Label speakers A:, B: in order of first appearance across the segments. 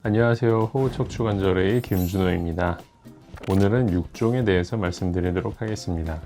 A: 안녕하세요. 호흡척추관절의 김준호입니다. 오늘은 육종에 대해서 말씀드리도록 하겠습니다.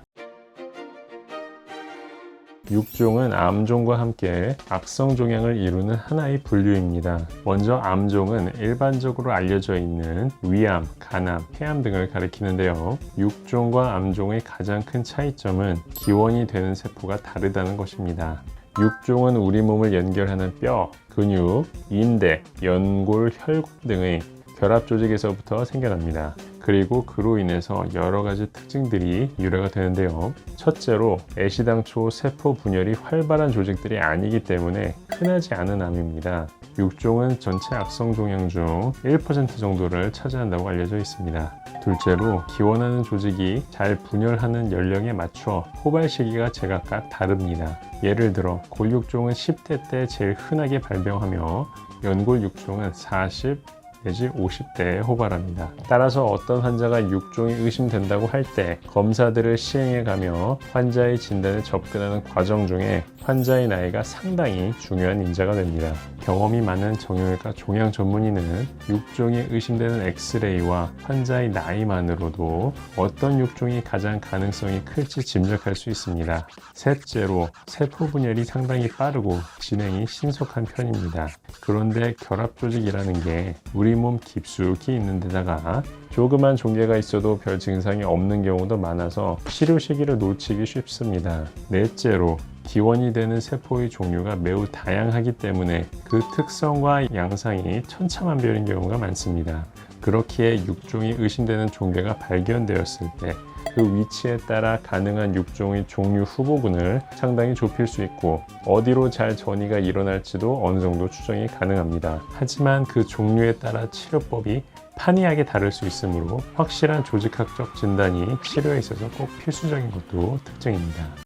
A: 육종은 암종과 함께 악성종양을 이루는 하나의 분류입니다. 먼저 암종은 일반적으로 알려져 있는 위암, 간암, 폐암 등을 가리키는데요. 육종과 암종의 가장 큰 차이점은 기원이 되는 세포가 다르다는 것입니다. 육종은 우리 몸을 연결하는 뼈, 근육, 인대, 연골, 혈관 등의 결합 조직에서부터 생겨납니다. 그리고 그로 인해서 여러 가지 특징들이 유래가 되는데요. 첫째로 애시당초 세포 분열이 활발한 조직들이 아니기 때문에 흔하지 않은 암입니다. 육종은 전체 악성종양 중 1% 정도를 차지한다고 알려져 있습니다. 둘째로 기원하는 조직이 잘 분열하는 연령에 맞춰 호발 시기가 제각각 다릅니다. 예를 들어 골육종은 10대 때 제일 흔하게 발병하며 연골육종은 40 내지 50대에 호발합니다. 따라서 어떤 환자가 육종이 의심된다고 할 때 검사들을 시행해가며 환자의 진단에 접근하는 과정 중에 환자의 나이가 상당히 중요한 인자가 됩니다. 경험이 많은 정형외과 종양 전문의는 육종이 의심되는 엑스레이와 환자의 나이만으로도 어떤 육종이 가장 가능성이 클지 짐작할 수 있습니다. 셋째로 세포 분열이 상당히 빠르고 진행이 신속한 편입니다. 그런데 결합 조직이라는 게 우리 몸 깊숙이 있는 데다가 조그만 종괴가 있어도 별 증상이 없는 경우도 많아서 치료 시기를 놓치기 쉽습니다. 넷째로 기원이 되는 세포의 종류가 매우 다양하기 때문에 그 특성과 양상이 천차만별인 경우가 많습니다. 그렇기에 육종이 의심되는 종괴가 발견되었을 때 그 위치에 따라 가능한 육종의 종류 후보군을 상당히 좁힐 수 있고 어디로 잘 전이가 일어날지도 어느 정도 추정이 가능합니다. 하지만 그 종류에 따라 치료법이 판이하게 다를 수 있으므로 확실한 조직학적 진단이 치료에 있어서 꼭 필수적인 것도 특징입니다.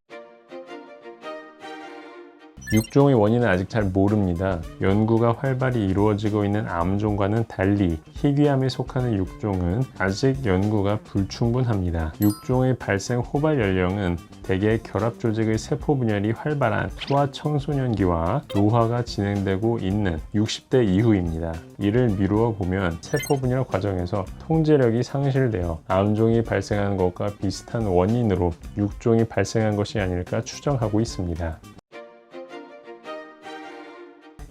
A: 육종의 원인은 아직 잘 모릅니다. 연구가 활발히 이루어지고 있는 암종과는 달리 희귀암에 속하는 육종은 아직 연구가 불충분합니다. 육종의 발생 호발 연령은 대개 결합 조직의 세포 분열이 활발한 소아청소년기와 노화가 진행되고 있는 60대 이후입니다. 이를 미루어 보면 세포 분열 과정에서 통제력이 상실되어 암종이 발생하는 것과 비슷한 원인으로 육종이 발생한 것이 아닐까 추정하고 있습니다.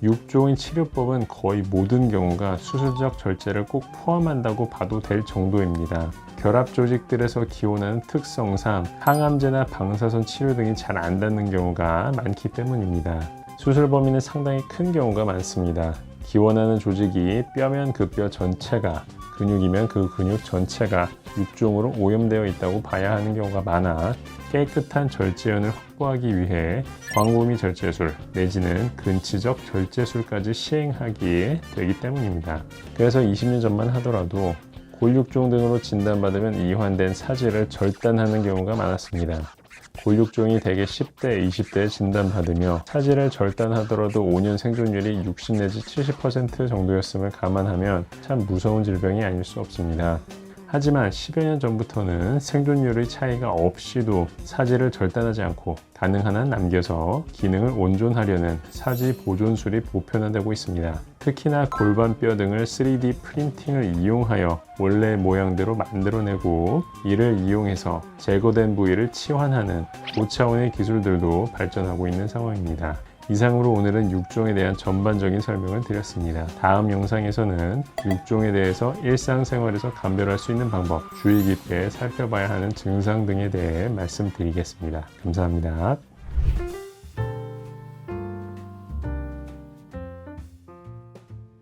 A: 육종의 치료법은 거의 모든 경우가 수술적 절제를 꼭 포함한다고 봐도 될 정도입니다. 결합 조직들에서 기원하는 특성상 항암제나 방사선 치료 등이 잘 안 닿는 경우가 많기 때문입니다. 수술 범위는 상당히 큰 경우가 많습니다. 기원하는 조직이 뼈면 그 뼈 전체가, 근육이면 그 근육 전체가 육종으로 오염되어 있다고 봐야 하는 경우가 많아 깨끗한 절제연을 확보하기 위해 광범위 절제술 내지는 근치적 절제술까지 시행하기에 되기 때문입니다. 그래서 20년 전만 하더라도 골육종 등으로 진단받으면 이환된 사지를 절단하는 경우가 많았습니다. 골육종이 대개 10대, 20대에 진단받으며 사지를 절단하더라도 5년 생존율이 60 내지 70% 정도였음을 감안하면 참 무서운 질병이 아닐 수 없습니다. 하지만 10여 년 전부터는 생존율의 차이가 없이도 사지를 절단하지 않고 가능한 한 남겨서 기능을 온존하려는 사지 보존술이 보편화되고 있습니다. 특히나 골반뼈 등을 3D 프린팅을 이용하여 원래 모양대로 만들어내고 이를 이용해서 제거된 부위를 치환하는 고차원의 기술들도 발전하고 있는 상황입니다. 이상으로 오늘은 육종에 대한 전반적인 설명을 드렸습니다. 다음 영상에서는 육종에 대해서 일상생활에서 감별할 수 있는 방법, 주의 깊게 살펴봐야 하는 증상 등에 대해 말씀드리겠습니다. 감사합니다.